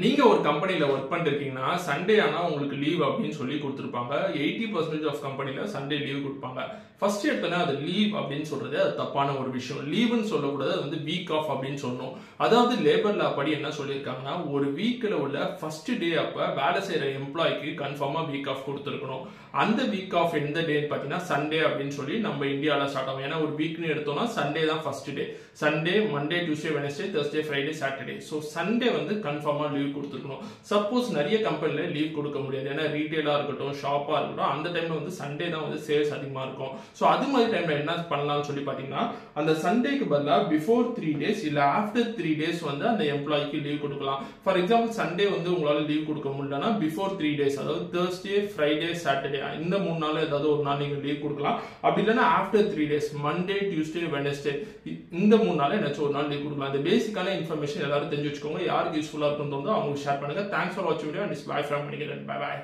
நீங்க ஒரு கம்பெனில ஒர்க் பண்ணிருக்கீங்கன்னா சண்டே ஆனா உங்களுக்கு லீவ் அப்படின்னு சொல்லி கொடுத்துருப்பாங்க. 80% ஆஃப் கம்பெனில சண்டே லீவ் கொடுப்பாங்க. ஃபர்ஸ்ட் எடுத்தோன்னா அது லீவ் அப்படின்னு சொல்றது அது தப்பான ஒரு விஷயம். லீவ்னு சொல்லக்கூடாது, அது வந்து வீக் ஆஃப் அப்படின்னு சொல்லணும். அதாவது லேபர் லா படி என்ன சொல்லியிருக்காங்கன்னா, ஒரு வீக்ல உள்ள ஃபர்ஸ்ட் டே அப்ப வேலை செய்யற எம்ப்ளாய்க்கு கன்ஃபார்மா வீக் ஆஃப் கொடுத்துருக்கணும். அந்த வீக் ஆஃப் எந்த டேன்னு பாத்தீங்கன்னா சண்டே அப்படின்னு சொல்லி நம்ம இந்தியாவில் ஸ்டார்ட் ஆகும். ஏன்னா ஒரு வீக்னு எடுத்தோம்னா சண்டே தான் first day. Sunday, Monday, Tuesday, Wednesday, Thursday, Friday, Saturday. So Sunday வந்து கன்ஃபார்மா லீவ் கொடுத்துருக்கணும். சப்போஸ் நிறைய கம்பெனில லீவ் கொடுக்க முடியாது, ஏன்னா ரீட்டைலா இருக்கட்டும், ஷாப்பா இருக்கட்டும், அந்த டைம்ல வந்து சண்டே தான் வந்து சேல்ஸ் அதிகமா இருக்கும். ஸோ அது மாதிரி டைம்ல என்ன பண்ணலாம்னு சொல்லி பாத்தீங்கன்னா, அந்த சண்டேக்கு பதிலா பிஃபோர் 3 days இல்ல ஆஃப்டர் 3 days வந்து அந்த எம்ப்ளாய்க்கு லீவ் கொடுக்கலாம். ஃபார் எக்ஸாம்பிள் சண்டே வந்து உங்களால லீவ் கொடுக்க முடியலன்னா பிஃபோர் 3 days, அதாவது தர்ஸ்டே, ஃப்ரைடே, சாட்டர்டே இந்த 3 நாள் ஏதாவது ஒரு நாள் நீங்க லீவ் கொடுக்கலாம். அப்படி இல்லைன்னா after 3 days, Monday, Tuesday, Wednesday இந்த 3 நாள் ஏதாச்சும் ஒரு நாள் லீவ் கொடுக்கலாம். இந்த பேசிக்கான இன்ஃபர்மேஷன் எல்லாரும் தெரிஞ்சு வச்சுக்கோங்க. யாருக்கு யூஸ்ஃபுல்லா இருக்குன்னு தோணுதோ அவங்களுக்கு ஷேர் பண்ணுங்க. தேங்க்ஸ் ஃபார் வாட்சிங் video and bye from Manikandan. Bye by.